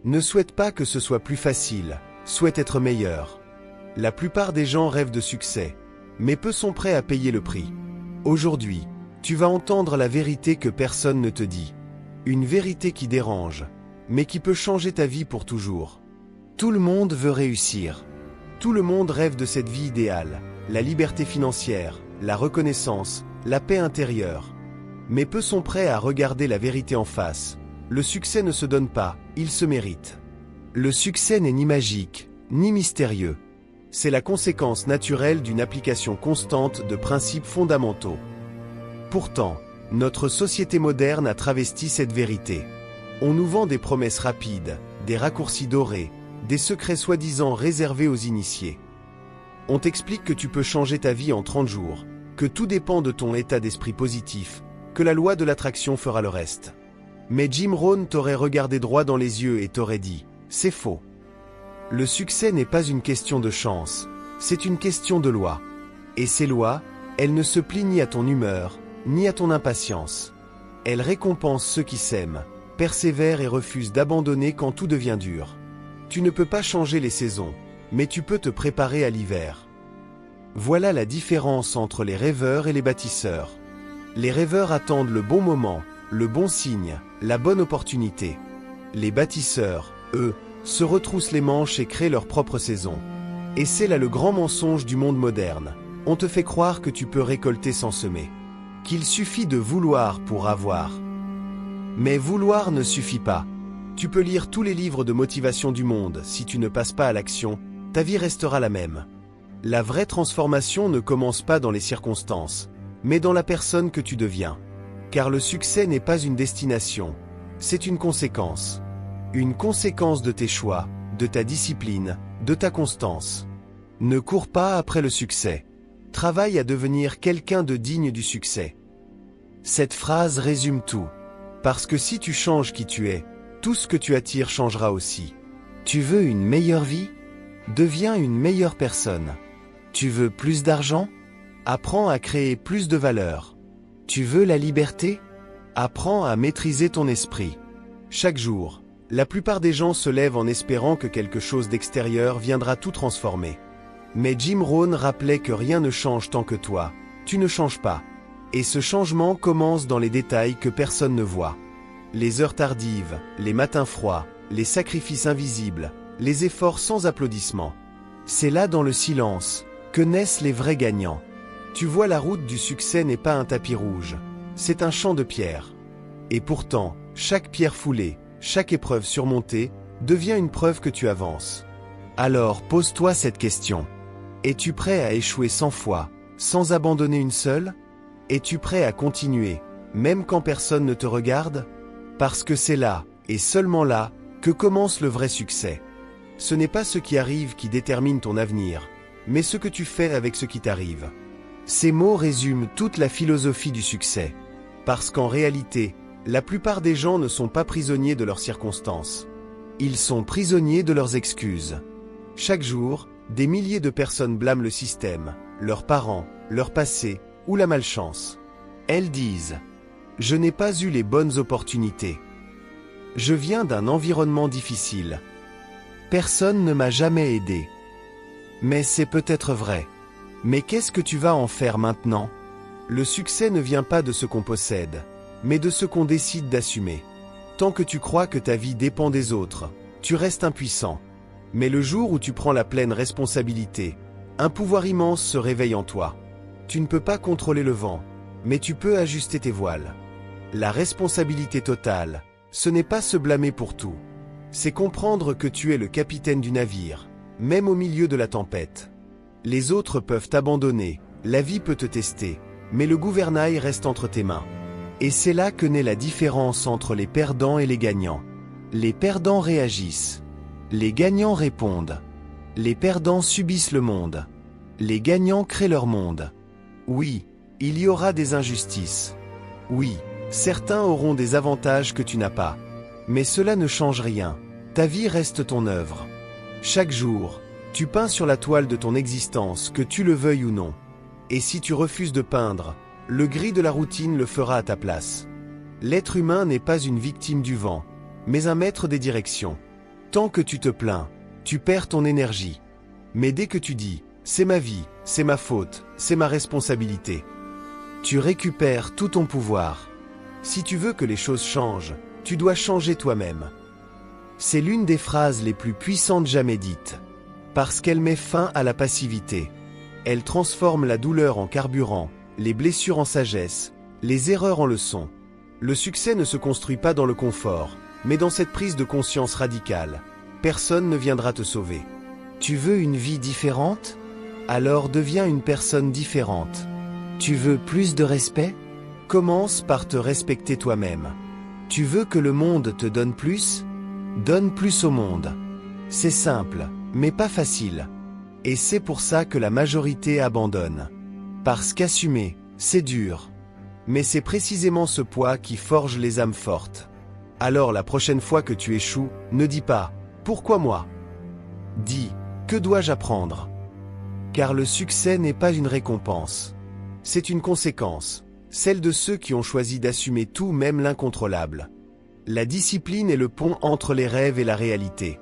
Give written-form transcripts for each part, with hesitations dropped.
Ne souhaite pas que ce soit plus facile, souhaite être meilleur. La plupart des gens rêvent de succès, mais peu sont prêts à payer le prix. Aujourd'hui, tu vas entendre la vérité que personne ne te dit. Une vérité qui dérange, mais qui peut changer ta vie pour toujours. Tout le monde veut réussir. Tout le monde rêve de cette vie idéale, la liberté financière, la reconnaissance, la paix intérieure. Mais peu sont prêts à regarder la vérité en face. Le succès ne se donne pas, il se mérite. Le succès n'est ni magique, ni mystérieux. C'est la conséquence naturelle d'une application constante de principes fondamentaux. Pourtant, notre société moderne a travesti cette vérité. On nous vend des promesses rapides, des raccourcis dorés, des secrets soi-disant réservés aux initiés. On t'explique que tu peux changer ta vie en 30 jours, que tout dépend de ton état d'esprit positif, que la loi de l'attraction fera le reste. Mais Jim Rohn t'aurait regardé droit dans les yeux et t'aurait dit « C'est faux ». Le succès n'est pas une question de chance, c'est une question de loi. Et ces lois, elles ne se plient ni à ton humeur, ni à ton impatience. Elles récompensent ceux qui s'aiment, persévèrent et refusent d'abandonner quand tout devient dur. Tu ne peux pas changer les saisons, mais tu peux te préparer à l'hiver. Voilà la différence entre les rêveurs et les bâtisseurs. Les rêveurs attendent le bon moment, le bon signe, la bonne opportunité. Les bâtisseurs, eux, se retroussent les manches et créent leur propre saison. Et c'est là le grand mensonge du monde moderne. On te fait croire que tu peux récolter sans semer. Qu'il suffit de vouloir pour avoir. Mais vouloir ne suffit pas. Tu peux lire tous les livres de motivation du monde, si tu ne passes pas à l'action, ta vie restera la même. La vraie transformation ne commence pas dans les circonstances, mais dans la personne que tu deviens. Car le succès n'est pas une destination, c'est une conséquence. Une conséquence de tes choix, de ta discipline, de ta constance. Ne cours pas après le succès. Travaille à devenir quelqu'un de digne du succès. Cette phrase résume tout. Parce que si tu changes qui tu es, tout ce que tu attires changera aussi. Tu veux une meilleure vie? Deviens une meilleure personne. Tu veux plus d'argent? Apprends à créer plus de valeur. Tu veux la liberté? Apprends à maîtriser ton esprit. Chaque jour, la plupart des gens se lèvent en espérant que quelque chose d'extérieur viendra tout transformer. Mais Jim Rohn rappelait que rien ne change tant que toi, tu ne changes pas. Et ce changement commence dans les détails que personne ne voit. Les heures tardives, les matins froids, les sacrifices invisibles, les efforts sans applaudissements. C'est là dans le silence que naissent les vrais gagnants. Tu vois, la route du succès n'est pas un tapis rouge, c'est un champ de pierres. Et pourtant, chaque pierre foulée, chaque épreuve surmontée, devient une preuve que tu avances. Alors pose-toi cette question. Es-tu prêt à échouer 100 fois, sans abandonner une seule? Es-tu prêt à continuer, même quand personne ne te regarde? Parce que c'est là, et seulement là, que commence le vrai succès. Ce n'est pas ce qui arrive qui détermine ton avenir, mais ce que tu fais avec ce qui t'arrive. Ces mots résument toute la philosophie du succès. Parce qu'en réalité, la plupart des gens ne sont pas prisonniers de leurs circonstances. Ils sont prisonniers de leurs excuses. Chaque jour, des milliers de personnes blâment le système, leurs parents, leur passé ou la malchance. Elles disent « Je n'ai pas eu les bonnes opportunités. Je viens d'un environnement difficile. Personne ne m'a jamais aidé. » Mais c'est peut-être vrai. Mais qu'est-ce que tu vas en faire maintenant? Le succès ne vient pas de ce qu'on possède, mais de ce qu'on décide d'assumer. Tant que tu crois que ta vie dépend des autres, tu restes impuissant. Mais le jour où tu prends la pleine responsabilité, un pouvoir immense se réveille en toi. Tu ne peux pas contrôler le vent, mais tu peux ajuster tes voiles. La responsabilité totale, ce n'est pas se blâmer pour tout. C'est comprendre que tu es le capitaine du navire, même au milieu de la tempête. Les autres peuvent t'abandonner, la vie peut te tester, mais le gouvernail reste entre tes mains. Et c'est là que naît la différence entre les perdants et les gagnants. Les perdants réagissent. Les gagnants répondent. Les perdants subissent le monde. Les gagnants créent leur monde. Oui, il y aura des injustices. Oui, certains auront des avantages que tu n'as pas. Mais cela ne change rien. Ta vie reste ton œuvre. Chaque jour, tu peins sur la toile de ton existence, que tu le veuilles ou non. Et si tu refuses de peindre, le gris de la routine le fera à ta place. L'être humain n'est pas une victime du vent, mais un maître des directions. Tant que tu te plains, tu perds ton énergie. Mais dès que tu dis « c'est ma vie, c'est ma faute, c'est ma responsabilité », tu récupères tout ton pouvoir. Si tu veux que les choses changent, tu dois changer toi-même. C'est l'une des phrases les plus puissantes jamais dites. Parce qu'elle met fin à la passivité. Elle transforme la douleur en carburant, les blessures en sagesse, les erreurs en leçons. Le succès ne se construit pas dans le confort, mais dans cette prise de conscience radicale. Personne ne viendra te sauver. Tu veux une vie différente? Alors deviens une personne différente. Tu veux plus de respect? Commence par te respecter toi-même. Tu veux que le monde te donne plus? Donne plus au monde. C'est simple, mais pas facile. Et c'est pour ça que la majorité abandonne. Parce qu'assumer, c'est dur. Mais c'est précisément ce poids qui forge les âmes fortes. Alors la prochaine fois que tu échoues, ne dis pas « Pourquoi moi ?» Dis « Que dois-je apprendre ?» Car le succès n'est pas une récompense. C'est une conséquence, celle de ceux qui ont choisi d'assumer tout, même l'incontrôlable. La discipline est le pont entre les rêves et la réalité.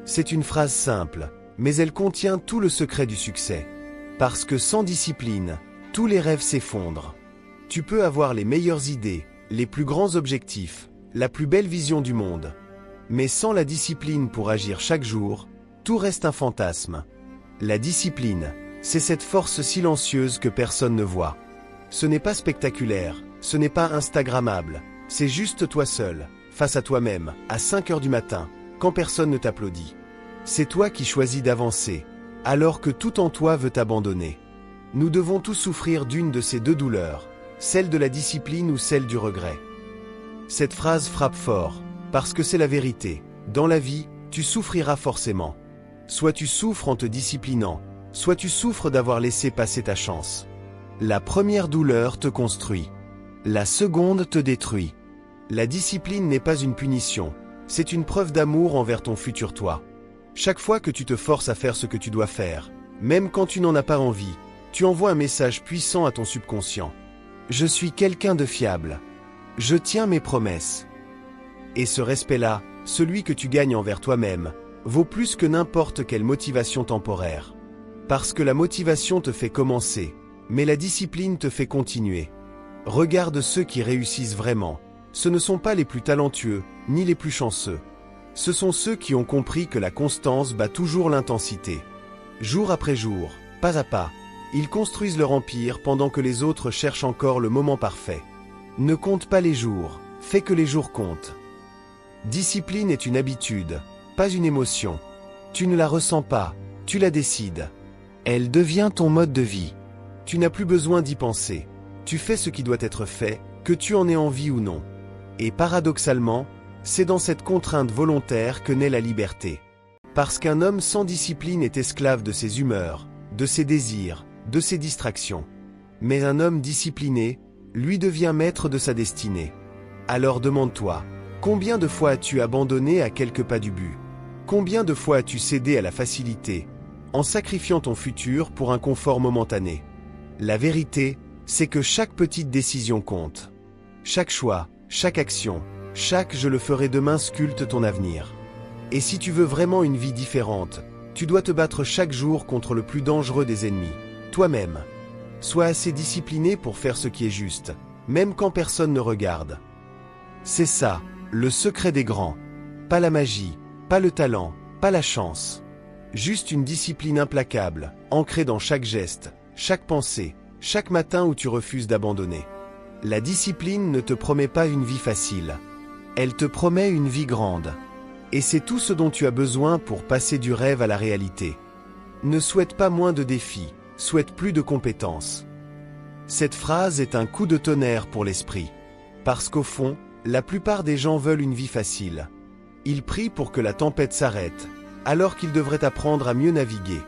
C'est une phrase simple, mais elle contient tout le secret du succès. Parce que sans discipline, tous les rêves s'effondrent. Tu peux avoir les meilleures idées, les plus grands objectifs, la plus belle vision du monde. Mais sans la discipline pour agir chaque jour, tout reste un fantasme. La discipline, c'est cette force silencieuse que personne ne voit. Ce n'est pas spectaculaire, ce n'est pas instagrammable, c'est juste toi seul, face à toi-même, à 5 heures du matin, quand personne ne t'applaudit. C'est toi qui choisis d'avancer, alors que tout en toi veut t'abandonner. Nous devons tous souffrir d'une de ces deux douleurs, celle de la discipline ou celle du regret. Cette phrase frappe fort, parce que c'est la vérité. Dans la vie, tu souffriras forcément. Soit tu souffres en te disciplinant, soit tu souffres d'avoir laissé passer ta chance. La première douleur te construit. La seconde te détruit. La discipline n'est pas une punition, c'est une preuve d'amour envers ton futur toi. Chaque fois que tu te forces à faire ce que tu dois faire, même quand tu n'en as pas envie, tu envoies un message puissant à ton subconscient. Je suis quelqu'un de fiable. Je tiens mes promesses. Et ce respect-là, celui que tu gagnes envers toi-même, vaut plus que n'importe quelle motivation temporaire. Parce que la motivation te fait commencer, mais la discipline te fait continuer. Regarde ceux qui réussissent vraiment. Ce ne sont pas les plus talentueux, ni les plus chanceux. Ce sont ceux qui ont compris que la constance bat toujours l'intensité. Jour après jour, pas à pas, ils construisent leur empire pendant que les autres cherchent encore le moment parfait. Ne compte pas les jours, fais que les jours comptent. Discipline est une habitude, pas une émotion. Tu ne la ressens pas, tu la décides. Elle devient ton mode de vie. Tu n'as plus besoin d'y penser. Tu fais ce qui doit être fait, que tu en aies envie ou non. Et paradoxalement, c'est dans cette contrainte volontaire que naît la liberté. Parce qu'un homme sans discipline est esclave de ses humeurs, de ses désirs, de ses distractions. Mais un homme discipliné, lui devient maître de sa destinée. Alors demande-toi, combien de fois as-tu abandonné à quelques pas du but? Combien de fois as-tu cédé à la facilité, en sacrifiant ton futur pour un confort momentané? La vérité, c'est que chaque petite décision compte. Chaque choix, chaque action, chaque « je le ferai demain » sculpte ton avenir. Et si tu veux vraiment une vie différente, tu dois te battre chaque jour contre le plus dangereux des ennemis, toi-même. Sois assez discipliné pour faire ce qui est juste, même quand personne ne regarde. C'est ça, le secret des grands. Pas la magie, pas le talent, pas la chance. Juste une discipline implacable, ancrée dans chaque geste, chaque pensée, chaque matin où tu refuses d'abandonner. La discipline ne te promet pas une vie facile. Elle te promet une vie grande. Et c'est tout ce dont tu as besoin pour passer du rêve à la réalité. Ne souhaite pas moins de défis, souhaite plus de compétences. Cette phrase est un coup de tonnerre pour l'esprit. Parce qu'au fond, la plupart des gens veulent une vie facile. Ils prient pour que la tempête s'arrête, alors qu'ils devraient apprendre à mieux naviguer.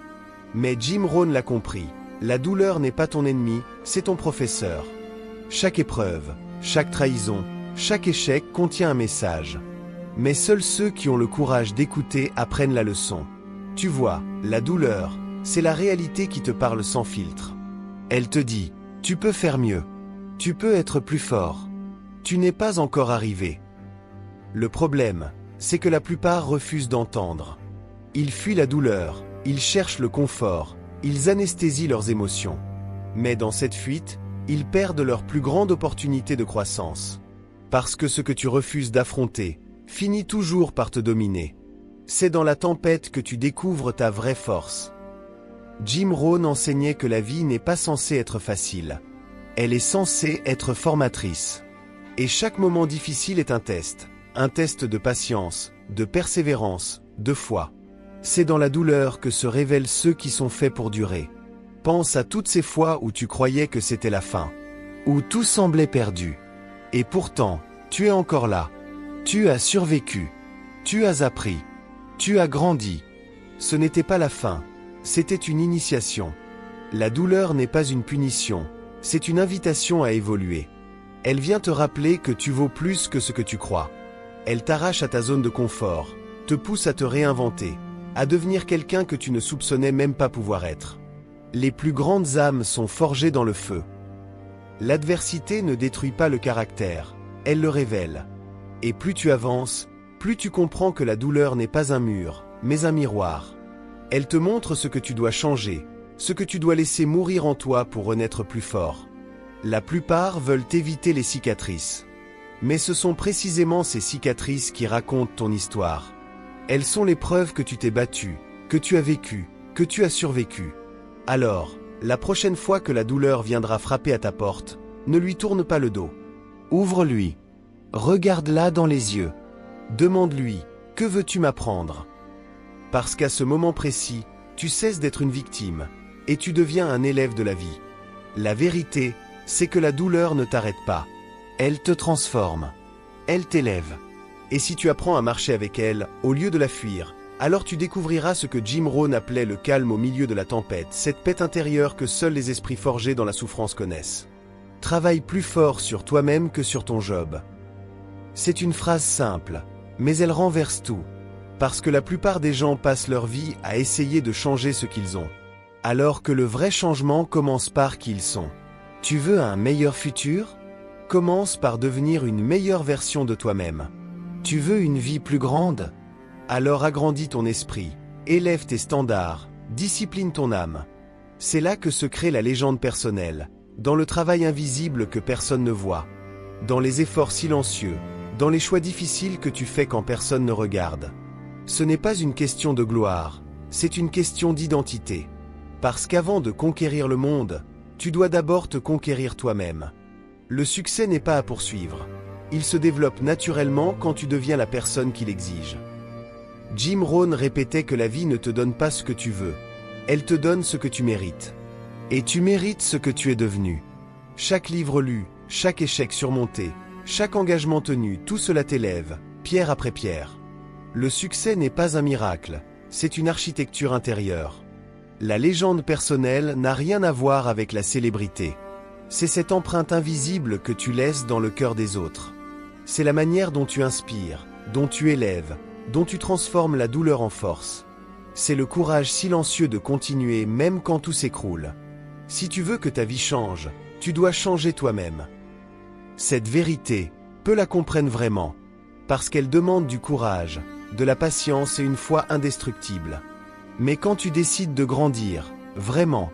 Mais Jim Rohn l'a compris, la douleur n'est pas ton ennemi, c'est ton professeur. Chaque épreuve, chaque trahison, chaque échec contient un message. Mais seuls ceux qui ont le courage d'écouter apprennent la leçon. Tu vois, la douleur, c'est la réalité qui te parle sans filtre. Elle te dit, tu peux faire mieux. Tu peux être plus fort. Tu n'es pas encore arrivé. Le problème, c'est que la plupart refusent d'entendre. Ils fuient la douleur, ils cherchent le confort, ils anesthésient leurs émotions. Mais dans cette fuite, ils perdent leur plus grande opportunité de croissance. Parce que ce que tu refuses d'affronter finit toujours par te dominer. C'est dans la tempête que tu découvres ta vraie force. Jim Rohn enseignait que la vie n'est pas censée être facile. Elle est censée être formatrice. Et chaque moment difficile est un test de patience, de persévérance, de foi. C'est dans la douleur que se révèlent ceux qui sont faits pour durer. Pense à toutes ces fois où tu croyais que c'était la fin, où tout semblait perdu. Et pourtant, tu es encore là. Tu as survécu. Tu as appris. Tu as grandi. Ce n'était pas la fin, c'était une initiation. La douleur n'est pas une punition, c'est une invitation à évoluer. Elle vient te rappeler que tu vaux plus que ce que tu crois. Elle t'arrache à ta zone de confort, te pousse à te réinventer, à devenir quelqu'un que tu ne soupçonnais même pas pouvoir être. Les plus grandes âmes sont forgées dans le feu. L'adversité ne détruit pas le caractère, elle le révèle. Et plus tu avances, plus tu comprends que la douleur n'est pas un mur, mais un miroir. Elle te montre ce que tu dois changer, ce que tu dois laisser mourir en toi pour renaître plus fort. La plupart veulent éviter les cicatrices. Mais ce sont précisément ces cicatrices qui racontent ton histoire. Elles sont les preuves que tu t'es battu, que tu as vécu, que tu as survécu. Alors, la prochaine fois que la douleur viendra frapper à ta porte, ne lui tourne pas le dos. Ouvre-lui. Regarde-la dans les yeux. Demande-lui, que veux-tu m'apprendre? Parce qu'à ce moment précis, tu cesses d'être une victime, et tu deviens un élève de la vie. La vérité, c'est que la douleur ne t'arrête pas. Elle te transforme. Elle t'élève. Et si tu apprends à marcher avec elle, au lieu de la fuir, alors tu découvriras ce que Jim Rohn appelait le calme au milieu de la tempête, cette paix intérieure que seuls les esprits forgés dans la souffrance connaissent. Travaille plus fort sur toi-même que sur ton job. C'est une phrase simple, mais elle renverse tout. Parce que la plupart des gens passent leur vie à essayer de changer ce qu'ils ont. Alors que le vrai changement commence par qui ils sont. Tu veux un meilleur futur? Commence par devenir une meilleure version de toi-même. Tu veux une vie plus grande? Alors agrandis ton esprit, élève tes standards, discipline ton âme. C'est là que se crée la légende personnelle, dans le travail invisible que personne ne voit, dans les efforts silencieux, dans les choix difficiles que tu fais quand personne ne regarde. Ce n'est pas une question de gloire, c'est une question d'identité. Parce qu'avant de conquérir le monde, tu dois d'abord te conquérir toi-même. Le succès n'est pas à poursuivre. Il se développe naturellement quand tu deviens la personne qu'il exige. Jim Rohn répétait que la vie ne te donne pas ce que tu veux. Elle te donne ce que tu mérites. Et tu mérites ce que tu es devenu. Chaque livre lu, chaque échec surmonté, chaque engagement tenu, tout cela t'élève, pierre après pierre. Le succès n'est pas un miracle, c'est une architecture intérieure. La légende personnelle n'a rien à voir avec la célébrité. C'est cette empreinte invisible que tu laisses dans le cœur des autres. C'est la manière dont tu inspires, dont tu élèves, dont tu transformes la douleur en force. C'est le courage silencieux de continuer même quand tout s'écroule. Si tu veux que ta vie change, tu dois changer toi-même. Cette vérité, peu la comprennent vraiment, parce qu'elle demande du courage, de la patience et une foi indestructible. Mais quand tu décides de grandir, vraiment,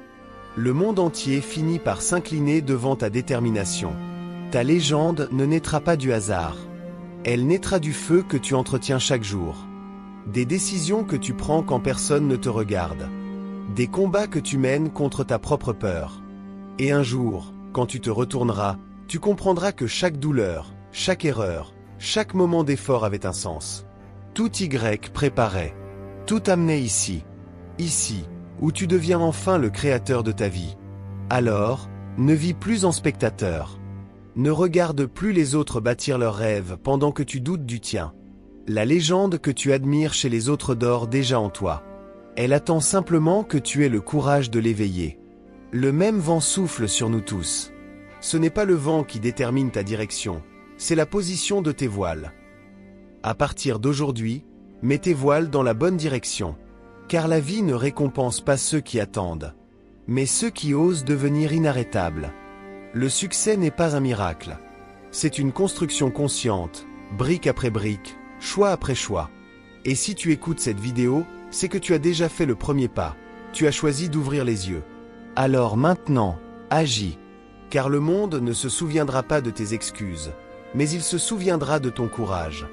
le monde entier finit par s'incliner devant ta détermination. Ta légende ne naîtra pas du hasard. Elle naîtra du feu que tu entretiens chaque jour. Des décisions que tu prends quand personne ne te regarde. Des combats que tu mènes contre ta propre peur. Et un jour, quand tu te retourneras, tu comprendras que chaque douleur, chaque erreur, chaque moment d'effort avait un sens. Tout Y préparait. Tout amenait ici. Ici, où tu deviens enfin le créateur de ta vie. Alors, ne vis plus en spectateur. Ne regarde plus les autres bâtir leurs rêves pendant que tu doutes du tien. La légende que tu admires chez les autres dort déjà en toi. Elle attend simplement que tu aies le courage de l'éveiller. Le même vent souffle sur nous tous. Ce n'est pas le vent qui détermine ta direction, c'est la position de tes voiles. À partir d'aujourd'hui, mets tes voiles dans la bonne direction. Car la vie ne récompense pas ceux qui attendent, mais ceux qui osent devenir inarrêtables. Le succès n'est pas un miracle. C'est une construction consciente, brique après brique, choix après choix. Et si tu écoutes cette vidéo, c'est que tu as déjà fait le premier pas. Tu as choisi d'ouvrir les yeux. Alors maintenant, agis. Car le monde ne se souviendra pas de tes excuses, mais il se souviendra de ton courage.